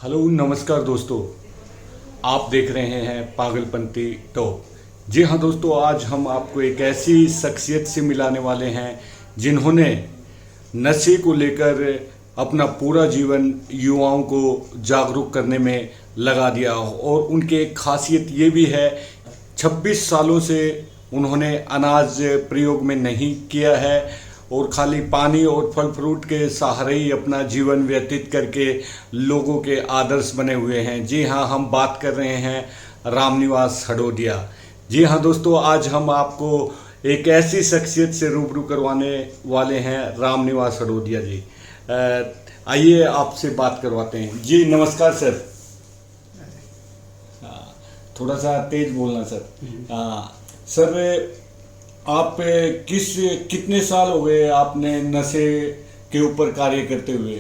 Hello नमस्कार दोस्तों, आप देख रहे हैं पागलपंती टॉक। जी हाँ दोस्तों, आज हम आपको एक ऐसी शख्सियत से मिलाने वाले हैं जिन्होंने नशे को लेकर अपना पूरा जीवन युवाओं को जागरूक करने में लगा दिया। और उनकी एक खासियत ये भी है, 26 सालों से उन्होंने अनाज प्रयोग में नहीं किया है और खाली पानी और फल फ्रूट के सहारे ही अपना जीवन व्यतीत करके लोगों के आदर्श बने हुए हैं। जी हाँ, हम बात कर रहे हैं रामनिवास हडोदिया। जी हाँ दोस्तों, आज हम आपको एक ऐसी शख्सियत से रूबरू करवाने वाले हैं, रामनिवास हडोदिया जी। आइए आपसे बात करवाते हैं। जी नमस्कार सर। थोड़ा सा तेज बोलना सर। सर, आप कितने साल हो गए आपने नशे के ऊपर कार्य करते हुए?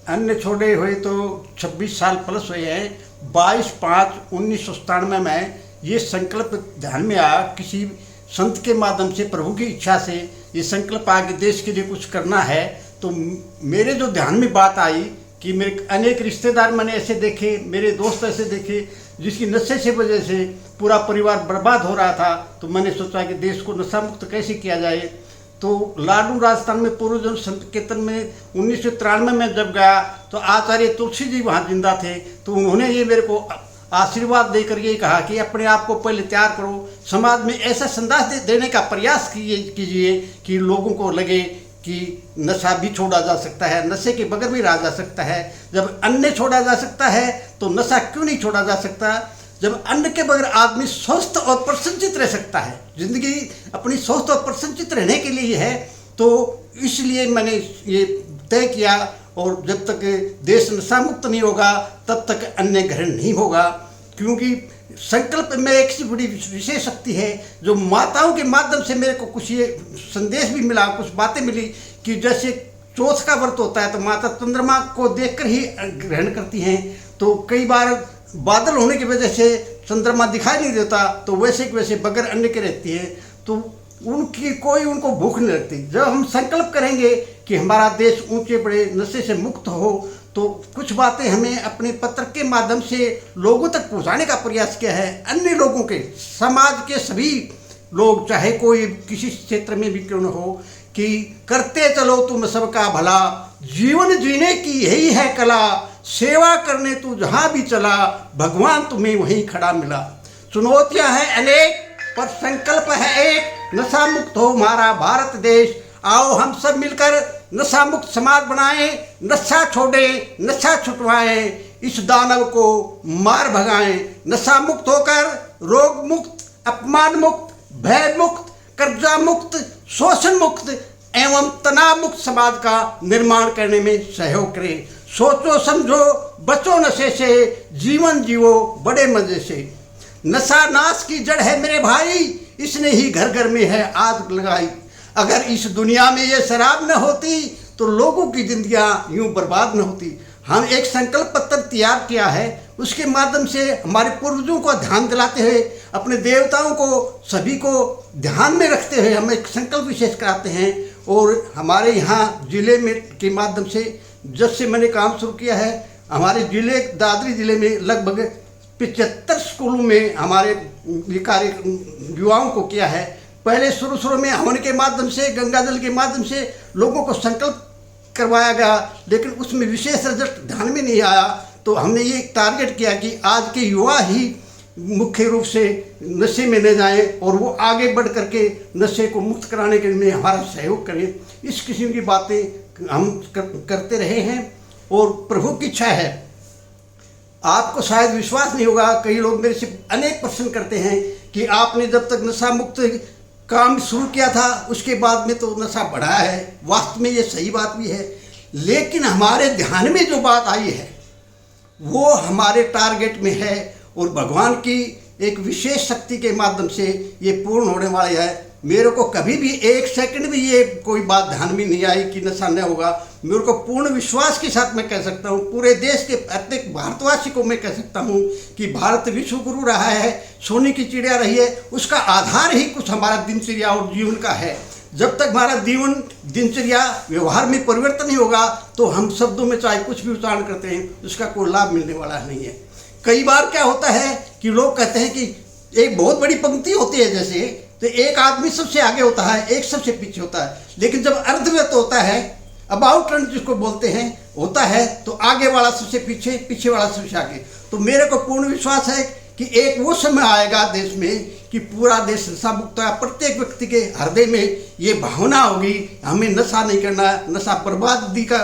अन्य छोड़े हुए तो 26 साल प्लस हुए हैं। 22/5/1997 में ये संकल्प ध्यान में आया, किसी संत के माध्यम से, प्रभु की इच्छा से ये संकल्प आ कि देश के लिए कुछ करना है। तो मेरे जो ध्यान में बात आई कि मेरे अनेक रिश्तेदार मैंने ऐसे देखे, मेरे दोस्त ऐसे देखे जिसकी नशे से वजह से पूरा परिवार बर्बाद हो रहा था। तो मैंने सोचा कि देश को नशा मुक्त कैसे किया जाए। तो लाडू राजस्थान में पूर्व जन संकीर्तन में 1993 में जब गया तो आचार्य तुलसी जी वहाँ जिंदा थे। तो उन्होंने ये मेरे को आशीर्वाद देकर ये कहा कि अपने आप को पहले तैयार करो, समाज में ऐसा संदेश देने का प्रयास कीजिए कि लोगों को लगे कि नशा भी छोड़ा जा सकता है, नशे के बगैर भी रहा जा सकता है। जब अन्न छोड़ा जा सकता है तो नशा क्यों नहीं छोड़ा जा सकता? जब अन्न के बगैर आदमी स्वस्थ और प्रसन्नचित रह सकता है, जिंदगी अपनी स्वस्थ और प्रसन्नचित रहने के लिए है। तो इसलिए मैंने ये तय किया, और जब तक देश नशा मुक्त नहीं होगा तब तक अन्य ग्रहण नहीं होगा। क्योंकि संकल्प में एक सी बड़ी विशेष शक्ति है जो माताओं के माध्यम से मेरे को कुछ ये संदेश भी मिला, कुछ बातें मिली कि जैसे चौथ का व्रत होता है तो माता चंद्रमा को देखकर ही ग्रहण करती हैं। तो कई बार बादल होने की वजह से चंद्रमा दिखाई नहीं देता, तो वैसे के वैसे बगैर अन्न के रहती है। तो उनकी कोई उनको भूख नहीं लगती। जब हम संकल्प करेंगे कि हमारा देश ऊंचे बड़े नशे से मुक्त हो, तो कुछ बातें हमें अपने पत्र के माध्यम से लोगों तक पहुंचाने का प्रयास किया है। अन्य लोगों के, समाज के सभी लोग, चाहे कोई किसी क्षेत्र में भी क्यों न हो, कि करते चलो तुम सबका भला, जीवन जीने की यही है कला, सेवा करने तू जहां भी चला, भगवान तुम्हें वहीं खड़ा मिला। चुनौतियां हैं अनेक पर संकल्प है एक, नशा मुक्त हो हमारा भारत देश। आओ हम सब मिलकर नशा मुक्त समाज बनाएं, नशा छोड़ें, नशा छुटवाएं, इस दानव को मार भगाएं। नशा मुक्त होकर रोग मुक्त, अपमान मुक्त, भय मुक्त, कर्जा मुक्त, शोषण मुक्त एवं तनाव मुक्त समाज का निर्माण करने में सहयोग करें। सोचो समझो, बचो नशे से, जीवन जीवो बड़े मजे से। नशा नाश की जड़ है मेरे भाई, इसने ही घर घर में है आग लगाई। अगर इस दुनिया में ये शराब न होती तो लोगों की जिंदगियां यूं बर्बाद न होती। हम एक संकल्प पत्र तैयार किया है, उसके माध्यम से हमारे पूर्वजों को ध्यान दिलाते हुए, अपने देवताओं को, सभी को ध्यान में रखते हुए हम एक संकल्प विशेष कराते हैं। और हमारे यहाँ जिले में के माध्यम से जब से मैंने काम शुरू किया है, हमारे जिले दादरी जिले में लगभग 75 स्कूलों में हमारे ये कार्य युवाओं को किया है। पहले शुरू में हवन के माध्यम से, गंगा जल के माध्यम से लोगों को संकल्प करवाया गया, लेकिन उसमें विशेष रिजल्ट ध्यान में नहीं आया। तो हमने ये टारगेट किया कि आज के युवा ही मुख्य रूप से नशे में न जाएं और वो आगे बढ़ करके नशे को मुक्त कराने के लिए हमारा सहयोग करें। इस किस्म की बातें हम करते रहे हैं और प्रभु की इच्छा है। आपको शायद विश्वास नहीं होगा, कई लोग मेरे से अनेक प्रश्न करते हैं कि आपने जब तक नशा मुक्त काम शुरू किया था उसके बाद में तो नशा बढ़ा है। वास्तव में ये सही बात भी है, लेकिन हमारे ध्यान में जो बात आई है वो हमारे टारगेट में है और भगवान की एक विशेष शक्ति के माध्यम से ये पूर्ण होने वाला है। मेरे को कभी भी एक सेकंड भी ये कोई बात ध्यान में नहीं आई कि नशा न होगा। मेरे को पूर्ण विश्वास के साथ मैं कह सकता हूँ, पूरे देश के प्रत्येक भारतवासी को मैं कह सकता हूँ कि भारत विश्व गुरु रहा है, सोने की चिड़िया रही है, उसका आधार ही कुछ हमारा दिनचर्या और जीवन का है। जब तक हमारा जीवन दिनचर्या व्यवहार में परिवर्तन नहीं होगा तो हम शब्दों में चाहे कुछ भी उच्चारण करते हैं उसका कोई लाभ मिलने वाला नहीं है। कई बार क्या होता है कि लोग कहते हैं कि एक बहुत बड़ी पंक्ति होती है जैसे, तो एक आदमी सबसे आगे होता है, एक सबसे पीछे होता है, लेकिन जब अर्धव्यक्त होता है, अबाउट टर्न जिसको बोलते हैं, होता है, तो आगे वाला सबसे पीछे, पीछे वाला सबसे आगे। तो मेरे को पूर्ण विश्वास है कि एक वो समय आएगा देश में कि पूरा देश नशा मुक्त होगा। प्रत्येक व्यक्ति के हृदय में ये भावना होगी हमें नशा नहीं करना, नशा बर्बादी का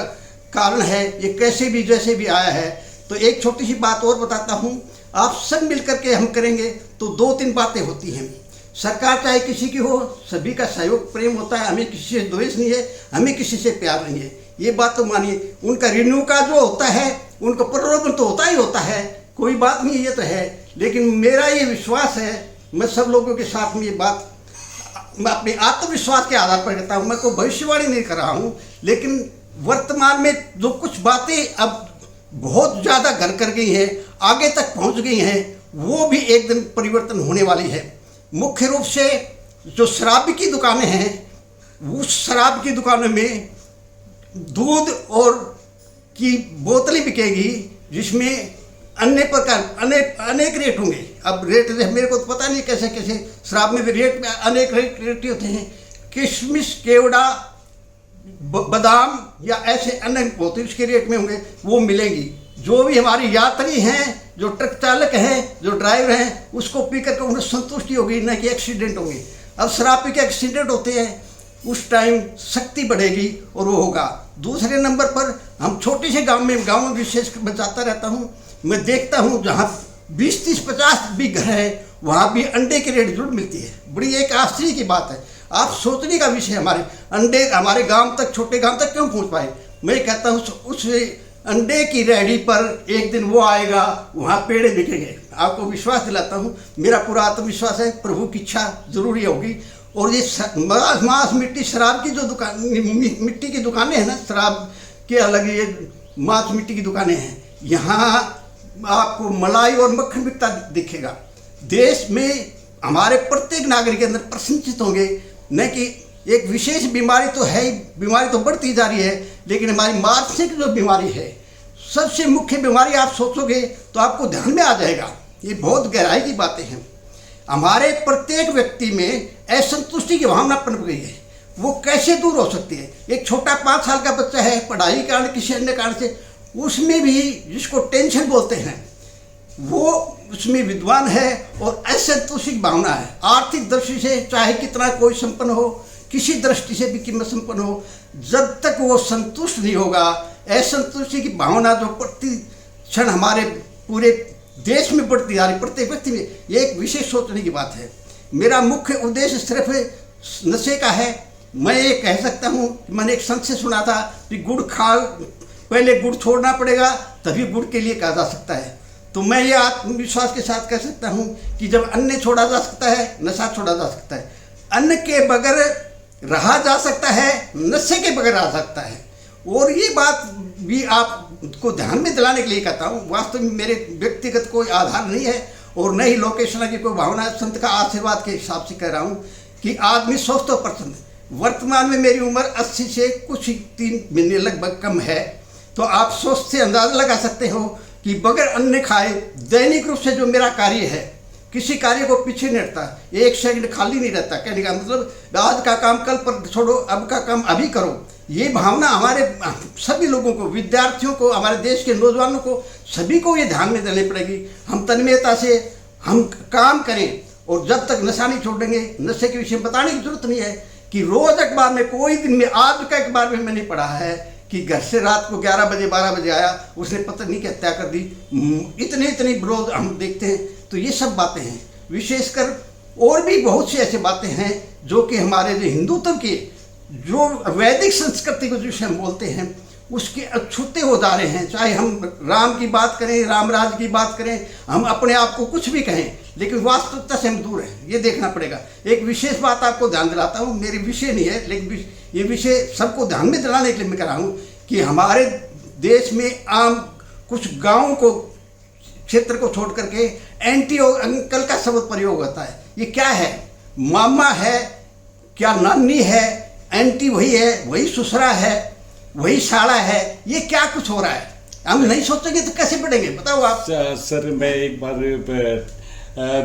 कारण है, ये कैसे भी जैसे भी आया है। तो एक छोटी सी बात और बताता हूँ, आप सब मिल करके हम करेंगे तो 2-3 बातें होती हैं। सरकार चाहे किसी की हो, सभी का सहयोग प्रेम होता है, हमें किसी से द्वेष नहीं है, हमें किसी से प्यार नहीं है, ये बात तो मानिए। उनका रिन्यू का जो होता है, उनका प्रलोभन तो होता ही होता है, कोई बात नहीं, ये तो है। लेकिन मेरा ये विश्वास है, मैं सब लोगों के साथ में ये बात मैं अपने आत्मविश्वास के आधार पर कहता हूँ, मैं कोई भविष्यवाणी नहीं कर रहा हूँ, लेकिन वर्तमान में जो कुछ बातें अब बहुत ज़्यादा घर कर गई हैं, आगे तक पहुँच गई हैं, वो भी एक दिन परिवर्तन होने वाली है। मुख्य रूप से जो शराब की दुकानें हैं, उस शराब की दुकानों में दूध और की बोतलें बिकेगी जिसमें अन्य प्रकार अनेक रेट होंगे। अब रेट मेरे को तो पता नहीं कैसे कैसे शराब में भी रेट में अनेक रेट होते हैं। किशमिश, केवड़ा, बादाम या ऐसे अन्य होते हैं, उसके रेट में होंगे, वो मिलेंगी। जो भी हमारी यात्री हैं, जो ट्रक चालक हैं, जो ड्राइवर हैं, उसको पी करके उन्हें संतुष्टि होगी, न कि एक्सीडेंट होंगे। अब शराब पी के एक्सीडेंट होते हैं, उस टाइम शक्ति बढ़ेगी और वो होगा। दूसरे नंबर पर हम छोटे से गांव में विशेष मैं जाता रहता हूँ, मैं देखता हूँ जहाँ 20, 30, 50 भी घर है, वहाँ भी अंडे के रेट जरूर मिलती है। बड़ी एक आश्चर्य की बात है, आप सोचने का विषय। हमारे अंडे हमारे गांव तक, छोटे गांव तक क्यों पहुँच पाए? मैं कहता हूँ उस अंडे की रेहड़ी पर एक दिन वो आएगा, वहाँ पेड़े बिकेंगे। आपको विश्वास दिलाता हूँ, मेरा पूरा आत्मविश्वास है, प्रभु की इच्छा जरूरी होगी। और ये मांस मिट्टी शराब की जो दुकान, मिट्टी की दुकानें हैं ना, शराब के अलग ये मांस मिट्टी की दुकानें हैं, यहाँ आपको मलाई और मक्खन बिकता दिखेगा। देश में हमारे प्रत्येक नागरिक के अंदर प्रसन्नचित होंगे, न कि एक विशेष बीमारी तो है ही, बीमारी तो बढ़ती जा रही है, लेकिन हमारी मानसिक जो बीमारी है, सबसे मुख्य बीमारी आप सोचोगे तो आपको ध्यान में आ जाएगा। ये बहुत गहराई की बातें हैं। हमारे प्रत्येक व्यक्ति में असंतुष्टि की भावना पनप गई है, वो कैसे दूर हो सकती है? एक छोटा 5 साल का बच्चा है, पढ़ाई के कारण किसी अन्य कारण से, उसमें भी जिसको टेंशन बोलते हैं, वो उसमें विद्वान है और असंतुष्टि की भावना है। आर्थिक दृष्टि से चाहे कितना कोई संपन्न हो, किसी दृष्टि से भी कीमत संपन्न हो, जब तक वो संतुष्ट नहीं होगा, असंतुष्टि की भावना जो प्रति क्षण हमारे पूरे देश में बढ़ती जा रही, प्रत्येक व्यक्ति में, ये एक विशेष सोचने की बात है। मेरा मुख्य उद्देश्य सिर्फ नशे का है। मैं ये कह सकता हूँ, मैंने एक संत से सुना था कि गुड़ खा, पहले गुड़ छोड़ना पड़ेगा तभी गुड़ के लिए कहा जा सकता है। तो मैं ये आत्मविश्वास के साथ कह सकता हूँ कि जब अन्न छोड़ा जा सकता है, नशा छोड़ा जा सकता है। अन्न के बगैर रहा जा सकता है, नशे के बगैर रह सकता है। और ये बात भी आपको ध्यान में दिलाने के लिए कहता हूँ, वास्तव में मेरे व्यक्तिगत कोई आधार नहीं है और न ही लोकेशन की कोई भावना है, संत का आशीर्वाद के हिसाब से कह रहा हूँ कि आदमी स्वस्थ और प्रसन्न। वर्तमान में मेरी उम्र 80 से कुछ 3 महीने लगभग कम है, तो आप सोच से अंदाजा लगा सकते हो कि बगैर अन्न खाए दैनिक रूप से जो मेरा कार्य है, किसी कार्य को पीछे नहीं हटता, 1 सेकंड खाली नहीं रहता। कहने का मतलब आज का काम कल पर छोड़ो, अब का काम अभी करो। ये भावना हमारे सभी लोगों को, विद्यार्थियों को, हमारे देश के नौजवानों को, सभी को ये ध्यान में देनी पड़ेगी। हम तन्मयता से हम काम करें और जब तक नशा नहीं छोड़ेंगे, नशे के विषय में बताने की जरूरत नहीं है कि रोज अखबार में कोई दिन में, आज का अखबार में मैंने पढ़ा है कि घर से रात को 11 बजे 12 बजे आया, उसने पत्नी की हत्या कर दी। इतने विरोध हम देखते हैं। तो ये सब बातें हैं, विशेषकर और भी बहुत सी ऐसी बातें हैं जो कि हमारे जो हिंदुत्व के, जो वैदिक संस्कृति को जिसे हम बोलते हैं, उसके अछूते हो जा रहे हैं। चाहे हम राम की बात करें, राम राज की बात करें, हम अपने आप को कुछ भी कहें, लेकिन वास्तविकता से हम दूर हैं, ये देखना पड़ेगा। एक विशेष बात आपको ध्यान दिलाता हूँ, मेरे विषय नहीं है, लेकिन ये विषय सबको ध्यान में दिलाने के लिए मैं कह रहा हूँ कि हमारे देश में आम कुछ गाँव को, क्षेत्र को छोड़ करके एंटी और अंकल का शब्द प्रयोग होता है। ये क्या है? मामा है क्या, नानी है एंटी वही है, वही ससुरा है, वही साड़ा है, ये क्या कुछ हो रहा है? हम नहीं सोचेंगे तो कैसे बढ़ेंगे, बताओ आप। सर मैं एक बार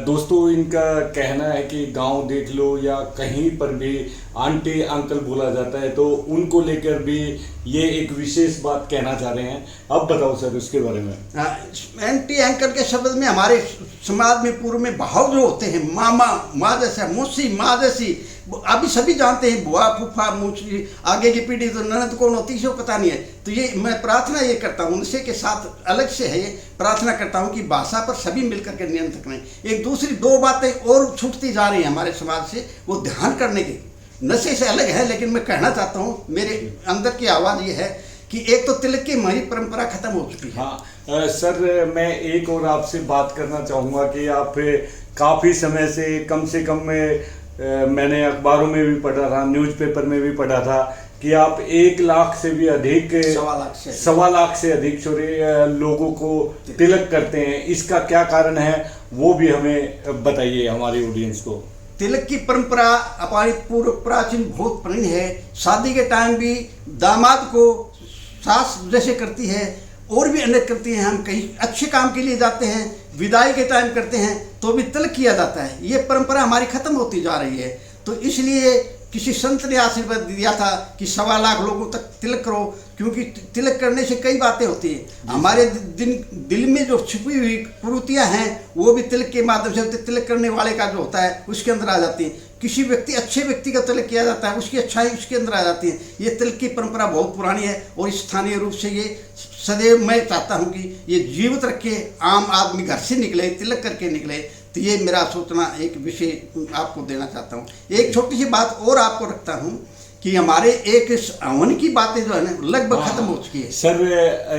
दोस्तों, इनका कहना है कि गांव देख लो या कहीं पर भी आंटी अंकल बोला जाता है, तो उनको लेकर भी ये एक विशेष बात कहना चाह रहे हैं। अब बताओ सर उसके बारे में। एंटी अंकल के शब्द में हमारे समाज में पूर्व में भाव जो होते हैं, मामा माँ जैसा, मौसी माँ जैसी, अभी सभी जानते हैं, बुआ फूफा मौसी, आगे की पीढ़ी तो ननद कौन होती है पता नहीं है। तो ये मैं प्रार्थना ये करता हूँ उनसे के साथ अलग से है, ये प्रार्थना करता हूँ कि भाषा पर सभी मिलकर के नियंत्रण करें। एक दूसरी दो बातें और छूटती जा रही हैं हमारे समाज से, वो ध्यान करने के नशे से अलग है, लेकिन मैं कहना चाहता हूँ, मेरे अंदर की आवाज़ ये है कि एक तो तिलक की हमारी परंपरा खत्म हो चुकी है। हाँ सर, मैं एक और आपसे बात करना चाहूँगा कि आप काफ़ी समय से कम मैंने अखबारों में भी पढ़ा था, न्यूज़पेपर में भी पढ़ा था कि आप 1 लाख से भी अधिक, 1.25 लाख से अधिक लोगों को तिलक करते हैं। इसका क्या कारण है वो भी हमें बताइए हमारी ऑडियंस को। तिलक की परंपरा हमारी पूर्व प्राचीन बहुत पुरानी है। शादी के टाइम भी दामाद को सास जैसे करती है और भी अनेक करती हैं। हम कहीं अच्छे काम के लिए जाते हैं, विदाई के टाइम करते हैं तो भी तिलक किया जाता है। ये परंपरा हमारी खत्म होती जा रही है। तो इसलिए किसी संत ने आशीर्वाद दिया था कि 1.25 लाख लोगों तक तिलक करो, क्योंकि तिलक करने से कई बातें होती हैं। हमारे दिल में जो छुपी हुई कुरीतियाँ हैं वो भी तिलक के माध्यम से, तिलक करने वाले का जो होता है उसके अंदर आ जाती हैं। किसी अच्छे व्यक्ति का तिलक किया जाता है, उसकी अच्छाई उसके अंदर आ जाती है। ये तिलक की परंपरा बहुत पुरानी है और स्थानीय रूप से ये सदैव मैं चाहता हूँ कि ये जीवित रखे। आम आदमी घर से निकले, तिलक करके निकले। तो ये मेरा सोचना एक विषय आपको देना चाहता हूँ। एक छोटी सी बात और आपको रखता हूँ कि हमारे एक हवन की बातें जो है ना लगभग खत्म हो चुकी है। सर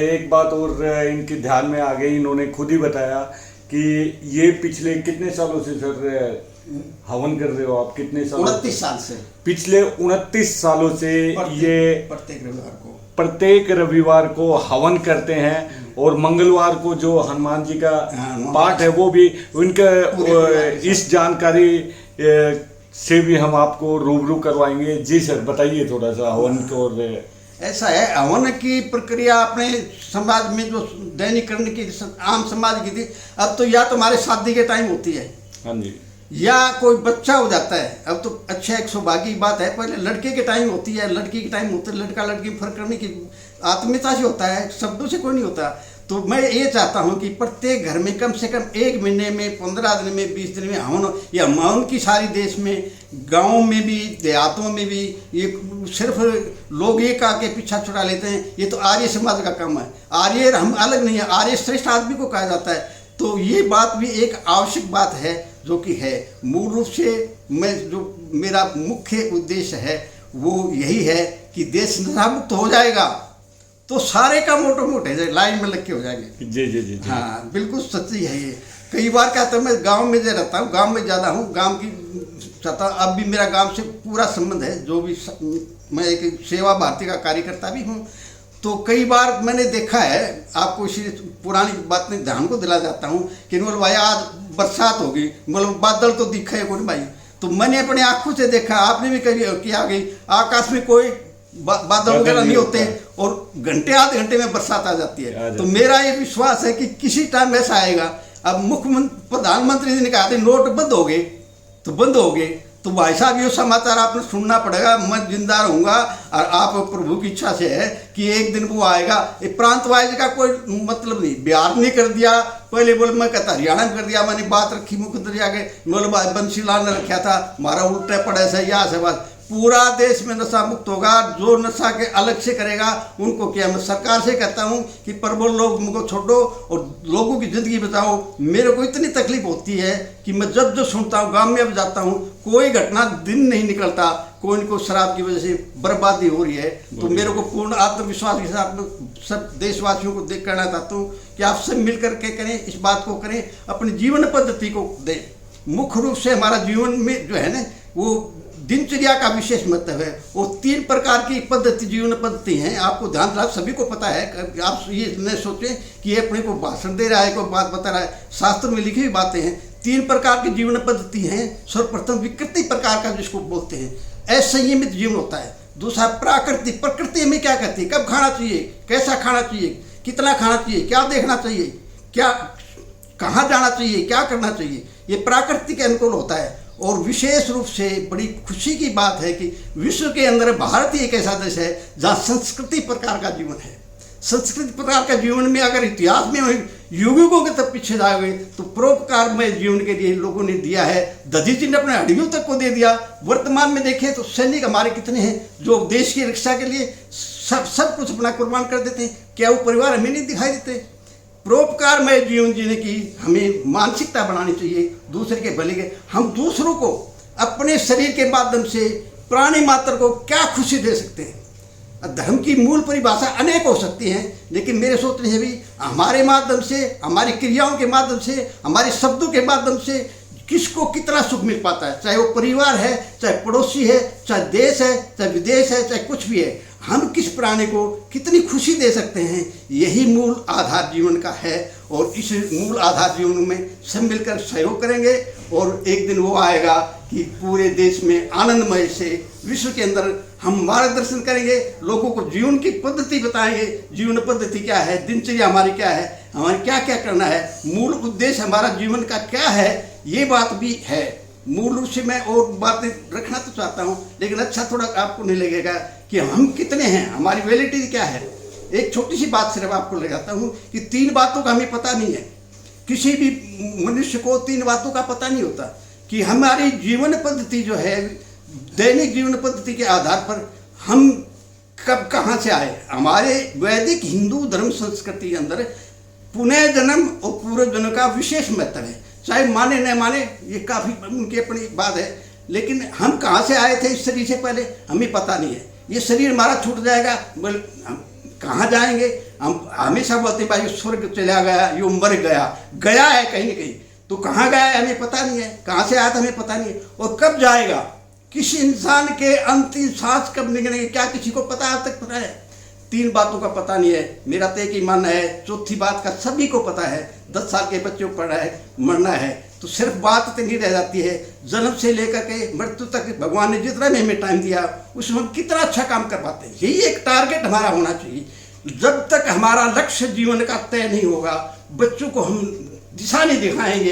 एक बात और इनके ध्यान में आ गई, इन्होंने खुद ही बताया कि ये पिछले कितने सालों से सर हवन कर रहे हो आप? कितने साल? 29 साल से। पिछले 29 सालों से ये प्रत्येक रविवार को हवन करते हैं और मंगलवार को जो हनुमान जी का पाठ है वो भी उनका, इस जानकारी से भी हम आपको रूबरू करवाएंगे। जी सर बताइए थोड़ा सा हवन को। और ऐसा है, हवन की प्रक्रिया अपने समाज में जो दैनिक करने की आम समाज की थी, अब तो या तुम्हारे शादी के टाइम होती है, हाँ जी, या कोई बच्चा हो जाता है। अब तो अच्छा एक सौभाग्य की बात है, पहले लड़के के टाइम होती है, लड़की के टाइम होता है। लड़का लड़की फर्क करने की आत्मीयता से होता है, शब्दों से कोई नहीं होता। तो मैं ये चाहता हूँ कि प्रत्येक घर में कम से कम 1 महीने में, 15 दिन में, 20 दिन में हवन। या हवन की सारी देश में, गाँव में भी, देहातों में भी, ये सिर्फ लोग एक आके पीछा छुड़ा लेते हैं। ये तो आर्य समाज का काम है। आर्य हम अलग नहीं है, आर्य श्रेष्ठ आदमी को कहा जाता है। तो ये बात भी एक आवश्यक बात है जो कि है। मूल रूप से मैं जो मेरा मुख्य उद्देश्य है वो यही है कि देश नशा मुक्त हो जाएगा तो सारे काम मोटे लाइन में लग के हो जाएंगे। जी जी जी, जी। हाँ बिल्कुल सच्ची है ये। कई बार क्या था, मैं गांव में जो रहता हूँ, गांव में ज़्यादा हूँ, गांव की चाहता। अब भी मेरा गांव से पूरा संबंध है, जो भी मैं एक सेवा भारती का कार्यकर्ता भी हूँ। तो कई बार मैंने देखा है, आपको इसी पुरानी बात में ध्यान को दिला जाता हूँ कि बोल भाई आज बरसात होगी, मतलब बादल तो दिखा है कोई भाई। तो मैंने अपने आंखों से देखा, आपने भी कभी किया गई, आकाश में कोई बादल वगैरह नहीं होते और घंटे आधे घंटे में बरसात आ जाती है। तो मेरा ये विश्वास है कि किसी टाइम ऐसा आएगा। अब मुख्यमंत्री प्रधानमंत्री जी ने कहा था नोट बंद हो गए तो बंद हो गए, तो भाई साहब ये समाचार आपने सुनना पड़ेगा। मैं जिंदा रहूंगा और आप प्रभु की इच्छा से है कि एक दिन वो आएगा। प्रांतवाइज का कोई मतलब नहीं, बिहार ने कर दिया, पहले बोले मैं कहता हरियाणा में कर दिया। मैंने बात रखी मुख्यमंत्री आगे, बोले बंसीलाल ने रखा था, हमारा उल्टा पड़ा ऐसा यहाँ से बात। पूरा देश में नशा मुक्त होगा। जो नशा के अलग से करेगा उनको क्या, मैं सरकार से कहता हूँ कि प्रबल लोग को छोड़ो और लोगों की ज़िंदगी बचाओ। मेरे को इतनी तकलीफ होती है कि मैं जब जो सुनता हूँ, गाँव में अब जाता हूँ, कोई घटना दिन नहीं निकलता कोई इनको शराब की वजह से बर्बादी हो रही है। तो मेरे को पूर्ण आत्मविश्वास के साथ मैं सब देशवासियों को देख करना चाहता हूँ कि आप सब मिल करके करें, इस बात को करें, अपनी जीवन पद्धति को दें। मुख्य रूप से हमारा जीवन में जो है ना वो दिनचर्या का विशेष महत्व है। वो 3 प्रकार की पद्धति, जीवन पद्धति हैं। आपको ध्यान रहा, सभी को पता है। आप ये न सोचें कि ये अपने को भाषण दे रहा है, कोई बात बता रहा है। शास्त्र में लिखी हुई बातें हैं। तीन प्रकार की जीवन पद्धति हैं। सर्वप्रथम विकृति प्रकार का जिसको बोलते हैं, असंयमित जीवन होता है। दूसरा प्राकृतिक, प्रकृति में क्या कहती है, कब खाना चाहिए, कैसा खाना चाहिए, कितना खाना चाहिए, क्या देखना चाहिए, क्या कहाँ जाना चाहिए, क्या करना चाहिए, ये प्राकृतिक के अनुकूल होता है। और विशेष रूप से बड़ी खुशी की बात है कि विश्व के अंदर भारत ही एक ऐसा देश है जहाँ संस्कृति प्रकार का जीवन है। संस्कृति प्रकार का जीवन में अगर इतिहास में युगों के तक पीछे जाओगे तो परोपकार में जीवन के लिए लोगों ने दिया है। दधी जी ने अपने हड्डियों तक को दे दिया। वर्तमान में देखें तो सैनिक हमारे कितने हैं जो देश की रक्षा के लिए सब कुछ अपना कुर्बान कर देते हैं। क्या वो परिवार हमें नहीं दिखाई देते? परोपकार में जीवन जीने की हमें मानसिकता बनानी चाहिए, दूसरे के भले के। हम दूसरों को अपने शरीर के माध्यम से प्राणी मात्र को क्या खुशी दे सकते हैं? धर्म की मूल परिभाषा अनेक हो सकती हैं, लेकिन मेरे सोचने से भी हमारे माध्यम से, हमारी क्रियाओं के माध्यम से, हमारे शब्दों के माध्यम से किसको कितना सुख मिल पाता है, चाहे वो परिवार है, चाहे पड़ोसी है, चाहे देश है, चाहे विदेश है, चाहे कुछ भी है, हम किस प्राणी को कितनी खुशी दे सकते हैं, यही मूल आधार जीवन का है। और इस मूल आधार जीवन में सब मिलकर सहयोग करेंगे और एक दिन वो आएगा कि पूरे देश में आनंदमय से विश्व के अंदर हम मार्गदर्शन करेंगे, लोगों को जीवन की पद्धति बताएंगे। जीवन पद्धति क्या है, दिनचर्या हमारी क्या है, हमारे क्या क्या करना है, मूल उद्देश्य हमारा जीवन का क्या है, ये बात भी है। मूल रूप से मैं और बातें रखना तो चाहता हूँ, लेकिन अच्छा थोड़ा आपको नहीं लगेगा कि हम कितने हैं, हमारी वैलिडिटी क्या है। एक छोटी सी बात सिर्फ आपको ले जाता हूँ कि 3 बातों का हमें पता नहीं है। किसी भी मनुष्य को 3 बातों का पता नहीं होता कि हमारी जीवन पद्धति जो है, दैनिक जीवन पद्धति के आधार पर हम कब कहाँ से आए। हमारे वैदिक हिंदू धर्म संस्कृति के अंदर पुनर्जन्म और पूर्व जन्म का विशेष महत्व है। चाहे माने न माने, ये काफ़ी उनकी अपनी बात है, लेकिन हम कहाँ से आए थे इस शरीर से पहले हमें पता नहीं है। ये शरीर हमारा छूट जाएगा, हम कहाँ जाएंगे? हम हमेशा बोलते हैं भाई स्वर्ग चला गया, यो मर गया, गया है कहीं न कहीं, तो कहाँ गया है हमें पता नहीं है, कहाँ से आया था हमें पता नहीं है, और कब जाएगा। किसी इंसान के अंतिम सांस कब निकलेंगे क्या किसी को पता आज तक पता है? 3 बातों का पता नहीं है। मेरा तो एक ही मानना है, चौथी बात का सभी को पता है। 10 साल के बच्चे को पढ़ा है, मरना है, तो सिर्फ बात तो नहीं रह जाती है। जन्म से लेकर के मृत्यु तक भगवान ने जितना भी हमें टाइम दिया उसमें हम कितना अच्छा काम कर पाते हैं, यही एक टारगेट हमारा होना चाहिए। जब तक हमारा लक्ष्य जीवन का तय नहीं होगा, बच्चों को हम दिशा नहीं दिखाएंगे।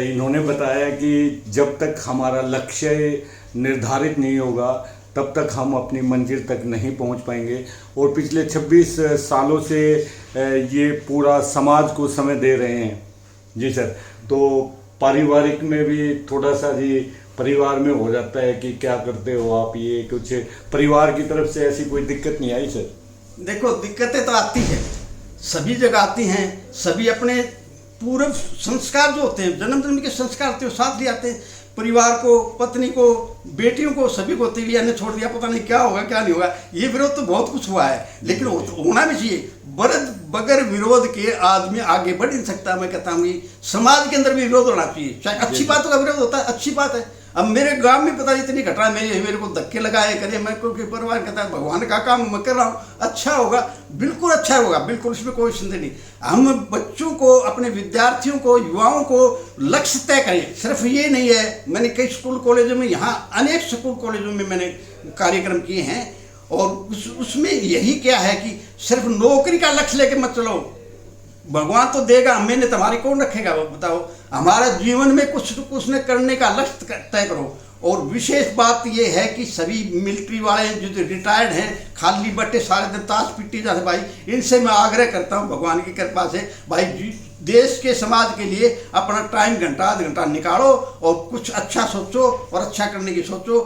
इन्होंने बताया कि जब तक हमारा लक्ष्य निर्धारित नहीं होगा तब तक हम अपनी मंजिल तक नहीं पहुंच पाएंगे। और पिछले 26 सालों से ये पूरा समाज को समय दे रहे हैं। जी सर, तो पारिवारिक में भी थोड़ा सा जी परिवार में हो जाता है कि क्या करते हो आप, ये कुछ परिवार की तरफ से ऐसी कोई दिक्कत नहीं आई सर? देखो, दिक्कतें तो आती हैं, सभी जगह आती हैं। सभी अपने पूर्व संस्कार जो होते हैं, जन्म के संस्कार होते हैं, साथ ले आते हैं। परिवार को, पत्नी को, बेटियों को, सभी को तीविया ने छोड़ दिया, पता नहीं क्या होगा क्या नहीं होगा। ये विरोध तो बहुत कुछ हुआ है, लेकिन होना भी चाहिए। बगैर विरोध के आदमी आगे बढ़ नहीं सकता। मैं कहता हूँ समाज के अंदर भी विरोध होना चाहिए। चाहे अच्छी बातों का विरोध होता है, अच्छी बात है। अब मेरे गांव में पता नहीं इतनी घटना मेरे को धक्के लगाए करे, मैं कोई परिवार कहता है भगवान का काम मैं कर रहा हूँ, अच्छा होगा, बिल्कुल अच्छा होगा, बिल्कुल इसमें कोई संदेह नहीं। हम बच्चों को, अपने विद्यार्थियों को, युवाओं को लक्ष्य तय करें। सिर्फ ये नहीं है, मैंने कई स्कूल कॉलेजों में, यहाँ अनेक स्कूल कॉलेजों में मैंने कार्यक्रम किए हैं, और उसमें यही क्या है कि सिर्फ नौकरी का लक्ष्य लेके मत चलो। भगवान तो देगा, मैंने तुम्हारी कौन रखेगा बताओ। हमारा जीवन में कुछ न करने का लक्ष्य तय करो। और विशेष बात यह है कि सभी मिलिट्री वाले जो रिटायर्ड हैं, खाली बट्टे सारे दिन ताश पिट्टी जाते भाई, इनसे मैं आग्रह करता हूं भगवान की कृपा से, भाई देश के समाज के लिए अपना टाइम घंटा आध घंटा निकालो और कुछ अच्छा सोचो और अच्छा करने की सोचो।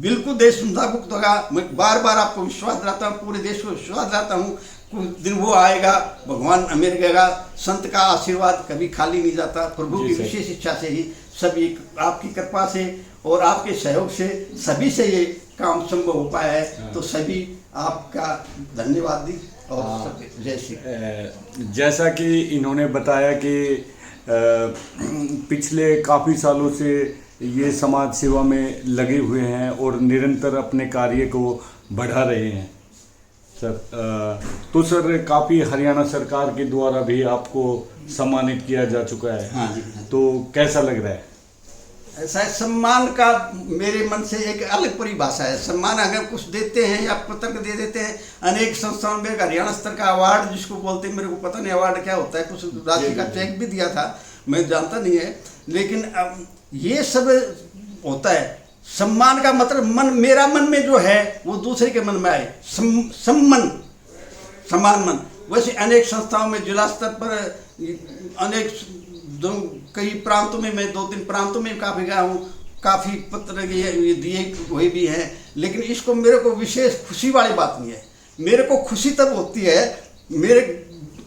बिल्कुल देश मुक्त होगा। मैं बार बार आपको विश्वास दिलाता हूँ, पूरे देश को विश्वास दिलाता हूँ, कुछ दिन वो आएगा, भगवान अमीर गएगा। संत का आशीर्वाद कभी खाली नहीं जाता। प्रभु की विशेष इच्छा से ही सभी, आपकी कृपा से और आपके सहयोग से सभी से ये काम संभव हो पाया है। तो सभी आपका धन्यवाद दी और जय श्री। जैसा कि इन्होंने बताया कि पिछले काफ़ी सालों से ये समाज सेवा में लगे हुए हैं और निरंतर अपने कार्य को बढ़ा रहे हैं। सर तो सर काफ़ी हरियाणा सरकार के द्वारा भी आपको सम्मानित किया जा चुका है। हाँ जी, हाँ। तो कैसा लग रहा है? ऐसा है, सम्मान का मेरे मन से एक अलग परिभाषा है। सम्मान अगर कुछ देते हैं या पत्रक दे देते हैं, अनेक संस्थाओं में हरियाणा स्तर का अवार्ड जिसको बोलते हैं, मेरे को पता नहीं अवार्ड क्या होता है, कुछ राशि का चेक भी दिया था, मैं जानता नहीं है, लेकिन अब ये सब होता है। सम्मान का मतलब मन, मेरा मन में जो है वो दूसरे के मन में आए, सम्मान, समान मन। वैसे अनेक संस्थाओं में जिला स्तर पर अनेक कई प्रांतों में, मैं 2-3 प्रांतों में काफ़ी गया हूँ, काफ़ी पत्र ये दिए हुए भी हैं, लेकिन इसको मेरे को विशेष खुशी वाली बात नहीं है। मेरे को खुशी तब होती है, मेरे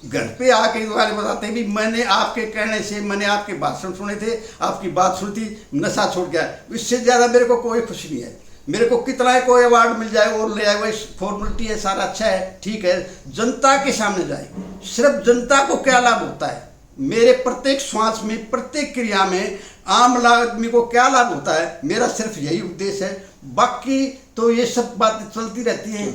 घर पे आके वाले बताते हैं भी मैंने आपके कहने से, मैंने आपके भाषण सुने थे, आपकी बात सुनी थी, नशा छोड़ गया। इससे ज़्यादा मेरे को कोई खुशी नहीं है। मेरे को कितना है कोई अवार्ड मिल जाए और ले आए, वही फॉर्मेलिटी है, सारा अच्छा है, ठीक है, जनता के सामने जाए। सिर्फ जनता को क्या लाभ होता है, मेरे प्रत्येक श्वास में, प्रत्येक क्रिया में आम आदमी को क्या लाभ होता है, मेरा सिर्फ यही उद्देश्य है। बाकी तो ये सब बातें चलती रहती हैं,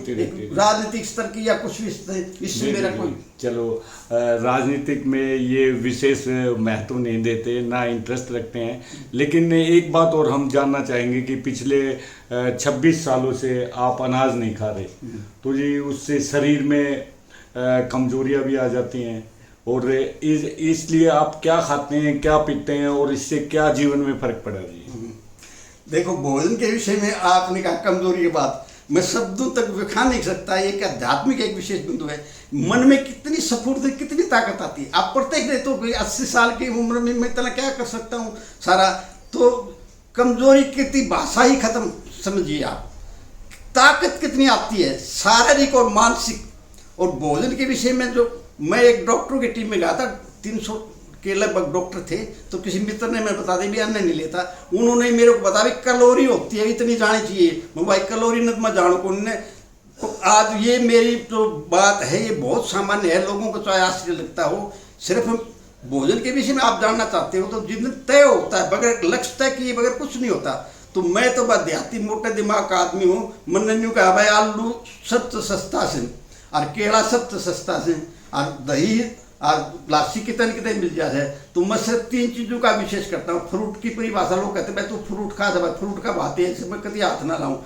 राजनीतिक स्तर की या कुछ भी स्तर, इससे मेरा कोई चलो राजनीतिक में ये विशेष महत्व नहीं देते, ना इंटरेस्ट रखते हैं। लेकिन एक बात और हम जानना चाहेंगे कि पिछले 26 सालों से आप अनाज नहीं खा रहे, तो जी उससे शरीर में कमजोरियां भी आ जाती हैं, और इसलिए आप क्या खाते हैं, क्या पीते हैं, और इससे क्या जीवन में फर्क पड़ा जी? देखो, भोजन के विषय में आपने कहा कमजोरी की बात, मैं शब्दों तक दिखा नहीं सकता। एक आध्यात्मिक एक विशेष बिंदु है, मन में कितनी स्फूर्ति, कितनी ताकत आती है। आप प्रत्येक ने तो 80 साल की उम्र में मैं इतना क्या कर सकता हूँ सारा, तो कमजोरी कितनी भाषा ही खत्म समझिए आप। ताकत कितनी आती है शारीरिक और मानसिक। और भोजन के विषय में जो मैं एक डॉक्टरों की टीम में गया था, 300 के लगभग डॉक्टर थे, तो किसी मित्र ने मैं बता दी भी अन्न नहीं लेता, उन्होंने मेरे को बता भी कैलोरी होती है इतनी जानी चाहिए। मैं भाई कैलोरी न मैं जानू को उन्होंने, तो आज ये मेरी जो बात है ये बहुत सामान्य है, लोगों को चाहे आश्चर्य लगता हो। सिर्फ भोजन के विषय में आप जानना चाहते हो तो जिन तय होता है, बगैर लक्ष्य तय किए बगैर कुछ नहीं होता। तो मैं तो बस देहाती मोटे दिमाग का आदमी हूँ। मन कहा भाई आलू सबसे सस्ता से, और केला सबसे सस्ता से, और दही और लासी कितने कितने मिल जाए। तो मैं सिर्फ 3 चीज़ों का विशेष करता हूँ। फ्रूट की परिभाषा लोग कहते हैं भाई तू फ्रूट खा दे, फ्रूट का बात है, मैं कभी हाथ ना लाऊं।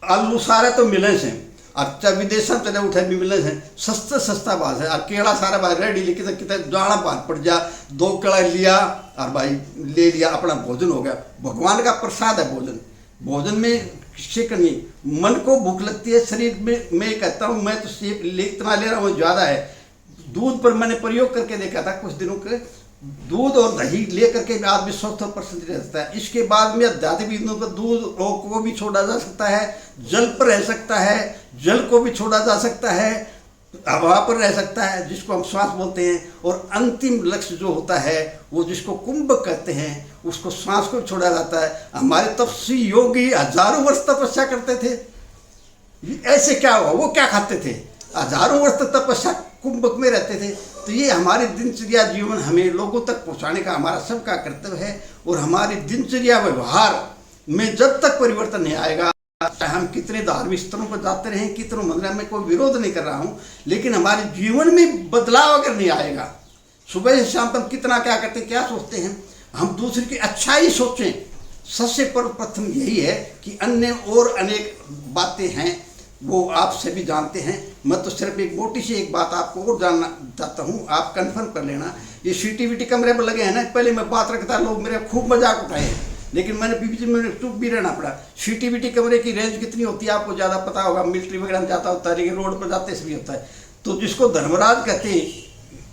आलू सारे तो मिले से, अच्छा विदेश में चले उठे भी मिले से, सस्ता बात है। और केला सारा भाई रेडी लेके कितने जाना बाहर पड़ जा, 2 केला लिया और भाई ले लिया, अपना भोजन हो गया। भगवान का प्रसाद है भोजन। भोजन में किससे करनी, मन को भूख लगती है, शरीर में मैं कहता हूँ मैं तो इतना ले रहा हूँ ज़्यादा है। दूध पर मैंने प्रयोग करके देखा था कुछ दिनों के, दूध और दही ले करके आदमी 100% रहता है। इसके बाद में आध्यात्मिक बिंदुओं पर दूध को भी छोड़ा जा सकता है, जल पर रह सकता है, जल को भी छोड़ा जा सकता है, हवा पर रह सकता है जिसको हम श्वास बोलते हैं, और अंतिम लक्ष्य जो होता है वो जिसको कुंभक कहते हैं उसको श्वास को छोड़ा जाता है। हमारे तपस्वी योगी हजारों वर्ष तपस्या करते थे, ऐसे क्या हुआ, वो क्या खाते थे, हजारों वर्ष तपस्या कुंभक में रहते थे। तो ये हमारी दिनचर्या जीवन हमें लोगों तक पहुंचाने का हमारा सबका कर्तव्य है। और हमारी दिनचर्या व्यवहार में जब तक परिवर्तन नहीं आएगा, चाहे हम कितने धार्मिक स्तरों पर जाते रहें, कितनों मंदिरों में, कोई विरोध नहीं कर रहा हूँ, लेकिन हमारे जीवन में बदलाव अगर नहीं आएगा, सुबह से शाम तक कितना क्या करते हैं, क्या सोचते हैं, हम दूसरे की अच्छाई सोचें। सबसे प्रथम यही है कि अन्य और अनेक बातें हैं वो आप सभी जानते हैं। मैं तो सिर्फ एक मोटी सी एक बात आपको और जानना चाहता हूँ, आप कंफर्म कर लेना। ये सीटीवीटी कमरे पर लगे हैं ना, पहले मैं बात रखता, लोग मेरे खूब मजाक उठाए, लेकिन मैंने बीच में चुप भी रहना पड़ा। सीटीवीटी कमरे की रेंज कितनी होती है आपको ज़्यादा पता होगा, मिलिट्री वगैरह में जाता होता है, लेकिन रोड पर जाते से भी होता है। तो जिसको धर्मराज कहते हैं,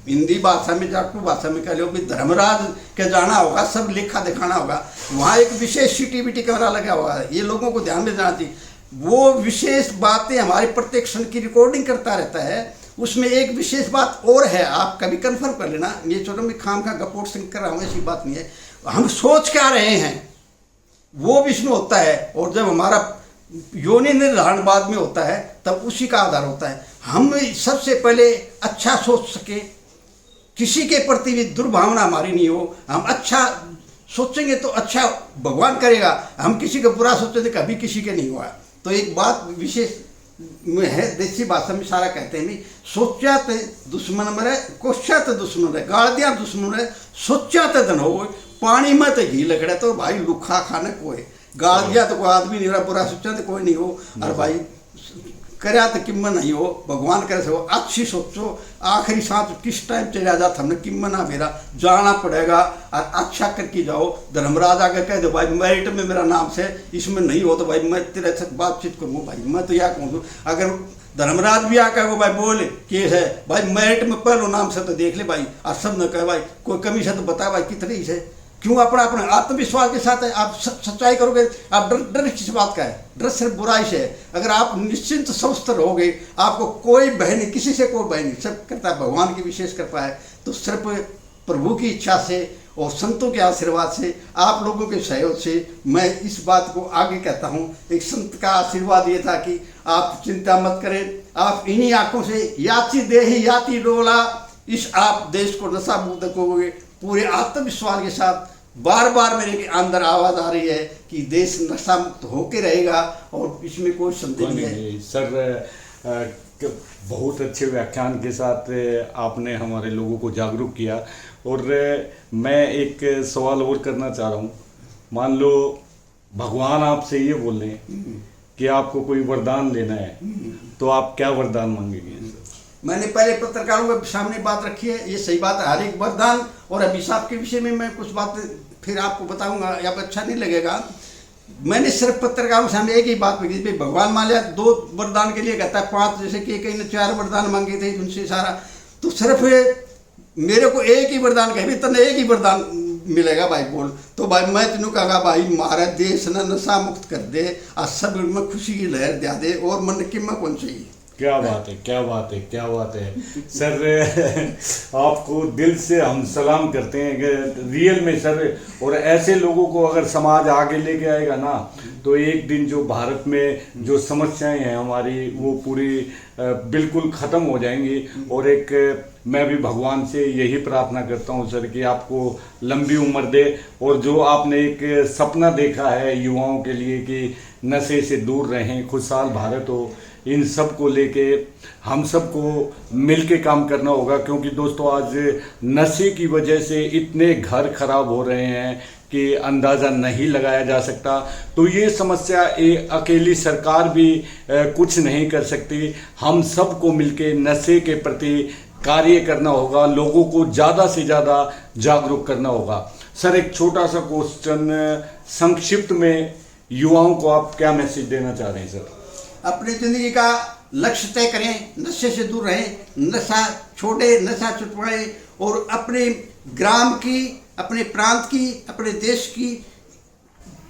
हिंदी भाषा में जाटू भाषा में कह लो भी धर्मराज के जाना होगा, सब लेखा दिखाना होगा, वहाँ एक विशेष सीटीवीटी कैमरा लगा हुआ है। ये लोगों को ध्यान में जाना चाहिए। वो विशेष बातें हमारे प्रत्येक क्षण की रिकॉर्डिंग करता रहता है। उसमें एक विशेष बात और है, आप कभी कंफर्म कर लेना, ये छोटा मैं खाम का गपोट सिंह कर रहा हूँ, ऐसी बात नहीं है। हम सोच क्या रहे हैं वो भी इसमें होता है, और जब हमारा योनि निर्धारण बाद में होता है तब उसी का आधार होता है। हम सबसे पहले अच्छा सोच सके, किसी के प्रति भी दुर्भावना हमारी नहीं हो। हम अच्छा सोचेंगे तो अच्छा भगवान करेगा, हम किसी का बुरा सोचेंगे कभी किसी के नहीं हुआ। तो एक बात विशेष में है, देसी भाषा में सारा कहते हैं, सोचा ते दुश्मन मरे, कोशा ते दुश्मन रहे, गाल दिया दुश्मन रहे, सोचा ते धन हो, पानी में तो घी लगड़े तो भाई लुखा खाने कोई, गाल दिया तो कोई आदमी नहीं रहा, बुरा सोचा तो कोई नहीं हो, और भाई करया तो किम्मत नहीं हो, भगवान करे से हो, अच्छी सोचो, आखिरी सांस किस टाइम चला जाता हमने किम्मत ना मेरा जाना पड़ेगा, और अच्छा करके जाओ। धर्मराज आके कह दो भाई मेरिट में मेरा नाम से इसमें नहीं हो तो भाई मैं तेरे से बातचीत करूँ, भाई मैं तो यह कहूँ, अगर धर्मराज भी आकर वो भाई बोले केस है भाई मेरिट में पहलो नाम से तो देख ले भाई, और सब न कहे भाई कोई कमी से तो बता भाई कितनी से, क्यों अपना अपने आत्मविश्वास के साथ है, आप सच्चाई करोगे, आप डर किस बात का है, डर सिर्फ बुराई से है। अगर आप निश्चिंत स्वस्थ रहोगे, आपको कोई भय नहीं, किसी से कोई भय नहीं, सब करता है भगवान की विशेष कृपा है, तो सिर्फ प्रभु की इच्छा से और संतों के आशीर्वाद से, आप लोगों के सहयोग से मैं इस बात को आगे कहता हूँ। एक संत का आशीर्वाद ये था कि आप चिंता मत करें, आप इन्हीं आंखों से याची देहि याति डोला, इस आप देश को नशा मुक्त करोगे, पूरे आत्मविश्वास के साथ। बार बार मेरे अंदर आवाज आ रही है कि देश नशा मुक्त होके रहेगा और इसमें कोई संदेह नहीं है। सर बहुत अच्छे व्याख्यान के साथ आपने हमारे लोगों को जागरूक किया, और मैं एक सवाल और करना चाह रहा हूँ। मान लो भगवान आपसे ये बोल रहे हैं कि आपको कोई वरदान लेना है, तो आप क्या वरदान मांगेंगे? मैंने पहले पत्रकारों के सामने बात रखी है, ये सही बात है, हर एक वरदान और अभिशाप के विषय में मैं कुछ बात फिर आपको बताऊंगा, या अच्छा नहीं लगेगा। मैंने सिर्फ पत्रकारों के सामने एक ही बात रखी थी, भगवान मान लिया 2 वरदान के लिए कहता है, 5 जैसे कि कहीं ने 4 वरदान मांगे थे उनसे सारा, तो सिर्फ मेरे को एक ही वरदान कहे तने एक ही वरदान मिलेगा भाई बोल, तो भाई मैं तेनों कहा भाई हमारा देश न नशा मुक्त कर दे, और सब में खुशी की लहर दिया दे, और मन की में कौन चाहिए। क्या बात है, क्या बात है, क्या बात है सर, आपको दिल से हम सलाम करते हैं रियल में सर। और ऐसे लोगों को अगर समाज आगे लेके आएगा ना, तो एक दिन जो भारत में जो समस्याएं हैं हमारी, वो पूरी बिल्कुल ख़त्म हो जाएंगी। और एक मैं भी भगवान से यही प्रार्थना करता हूं सर कि आपको लंबी उम्र दे, और जो आपने एक सपना देखा है युवाओं के लिए कि नशे से दूर रहें, खुशहाल भारत हो, इन सब को लेके हम सबको मिलके काम करना होगा। क्योंकि दोस्तों आज नशे की वजह से इतने घर खराब हो रहे हैं कि अंदाज़ा नहीं लगाया जा सकता। तो ये समस्या अकेली सरकार भी कुछ नहीं कर सकती, हम सबको मिलके नशे के प्रति कार्य करना होगा, लोगों को ज़्यादा से ज़्यादा जागरूक करना होगा। सर एक छोटा सा क्वेश्चन, संक्षिप्त में युवाओं को आप क्या मैसेज देना चाह रहे हैं सर? अपनी जिंदगी का लक्ष्य तय करें, नशे से दूर रहें, नशा छोड़े, नशा छुटवाएं, और अपने ग्राम की, अपने प्रांत की, अपने देश की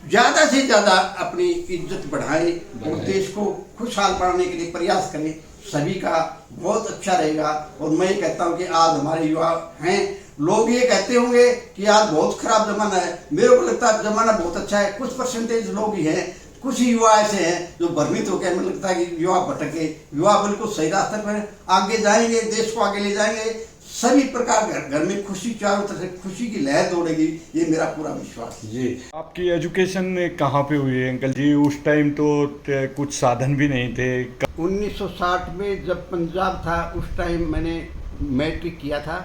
ज़्यादा से ज़्यादा अपनी इज्जत बढ़ाएं और देश को खुशहाल बनाने के लिए प्रयास करें। सभी का बहुत अच्छा रहेगा। और मैं ये कहता हूँ कि आज हमारे युवा हैं, लोग ये कहते होंगे कि आज बहुत खराब जमाना है, मेरे को लगता है जमाना बहुत अच्छा है। कुछ परसेंटेज लोग ही हैं, कुछ युवा ऐसे हैं जो भ्रमित होकर, मुझे लगता है कि युवा भटके, युवा बिल्कुल सही रास्ते पर आगे जाएंगे, देश को आगे ले जाएंगे। सभी प्रकार घर में खुशी, चारों तरफ से खुशी की लहर दौड़ेगी, ये मेरा पूरा विश्वास है। जी, आपकी एजुकेशन कहाँ पे हुई है अंकल जी? उस टाइम तो कुछ साधन भी नहीं थे। 1960 में जब पंजाब था, उस टाइम मैंने मैट्रिक किया था।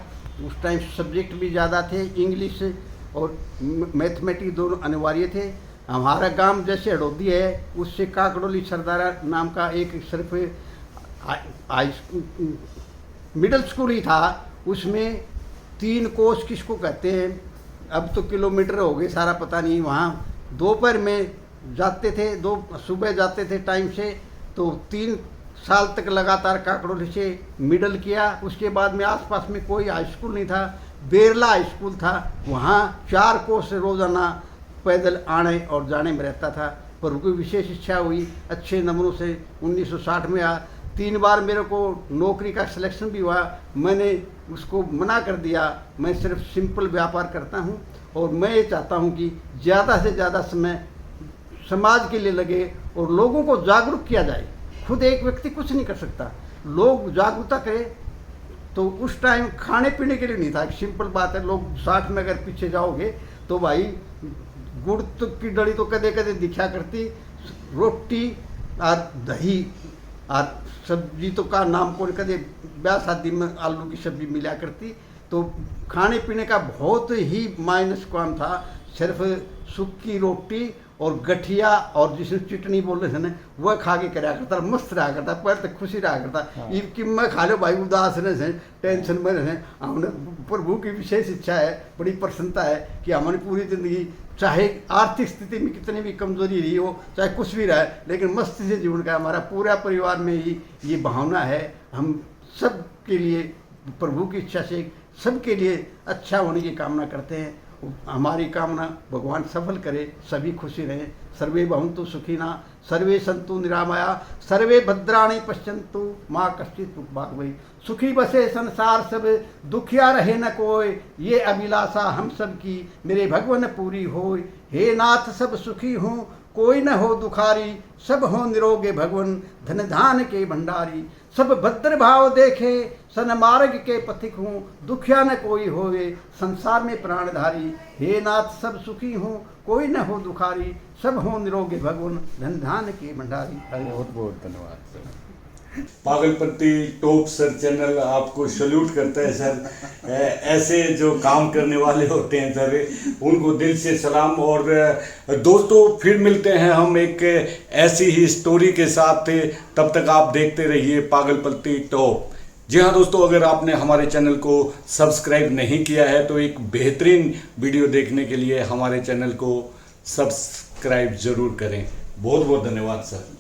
उस टाइम सब्जेक्ट भी ज़्यादा थे, इंग्लिश और मैथमेटिक्स दोनों अनिवार्य थे। हमारा गांव जैसे हड़ौदी है, उससे काकड़ोली सरदारा नाम का एक सिर्फ मिडिल स्कूल ही था। उसमें 3 कोस किसको कहते हैं, अब तो किलोमीटर हो गए सारा पता नहीं। वहाँ दोपहर में जाते थे, सुबह जाते थे टाइम से, तो 3 साल तक लगातार काकड़ोली से मिडल किया। उसके बाद में आसपास में कोई हाई स्कूल नहीं था, बेरला हाई स्कूल था, वहाँ 4 कोस रोज़ाना पैदल आने और जाने में रहता था। पर कोई विशेष इच्छा हुई, अच्छे नंबरों से 1960 में 3 बार मेरे को नौकरी का सिलेक्शन भी हुआ। मैंने उसको मना कर दिया, मैं सिर्फ सिंपल व्यापार करता हूँ और मैं ये चाहता हूँ कि ज़्यादा से ज़्यादा समय समाज के लिए लगे और लोगों को जागरूक किया जाए। खुद एक व्यक्ति कुछ नहीं कर सकता, लोग जागरूकता करें। तो उस टाइम खाने पीने के लिए नहीं था, एक सिंपल बात है। लोग 60 में अगर पीछे जाओगे तो भाई गुड़ की डली तो कदे कदे दिखा करती, रोटी और दही और सब्जी तो का नाम को कदे ब्याह शादी में आलू की सब्जी मिला करती, तो खाने पीने का बहुत ही माइनस काम था। सिर्फ सूखी रोटी और गठिया और जिसमें चटनी बोल रहे थे ना, वह खा के कराया करता, मस्त रहा करता, पर तो खुशी रहा करता। ये कि मैं खा लो भाई, उदास रहे हैं, टेंशन में रहे, हमने प्रभु की विशेष इच्छा है, बड़ी प्रसन्नता है कि हमारी पूरी जिंदगी चाहे आर्थिक स्थिति में कितनी भी कमजोरी रही हो, चाहे कुछ भी रहे, लेकिन मस्ती से जीवन का हमारा पूरा परिवार में ही ये भावना है। हम सब के लिए प्रभु की इच्छा से सबके लिए अच्छा होने की कामना करते हैं। हमारी कामना भगवान सफल करे, सभी खुशी रहें। सर्वे भवन्तु सुखिना, सर्वे सन्तु निरामया, सर्वे भद्राणि पश्यन्तु माँ कश्चित् दुःख भाग् भवेत्। सुखी बसे संसार सब, दुखिया रहे न कोई, ये अभिलाषा हम सब की मेरे भगवान पूरी होय। हे नाथ सब सुखी हों, कोई न हो दुखारी, सब हो निरोगे भगवन, धन धान के भंडारी। सब भद्र भाव देखे, सन्मार्ग के पथिक हूँ, दुखिया न कोई होवे, संसार में प्राणधारी। हे नाथ सब सुखी हूँ, कोई न हो दुखारी, सब हो निरोगे भगवन, धन धान के भंडारी। बहुत बहुत धन्यवाद सर। पागलपंती टॉप सर चैनल आपको सल्यूट करता है सर। ऐसे जो काम करने वाले होते हैं सर, उनको दिल से सलाम। और दोस्तों फिर मिलते हैं हम एक ऐसी ही स्टोरी के साथ, तब तक आप देखते रहिए पागलपंती टॉप। जी हाँ दोस्तों, अगर आपने हमारे चैनल को सब्सक्राइब नहीं किया है तो एक बेहतरीन वीडियो देखने के लिए हमारे चैनल को सब्सक्राइब जरूर करें। बहुत बहुत धन्यवाद सर।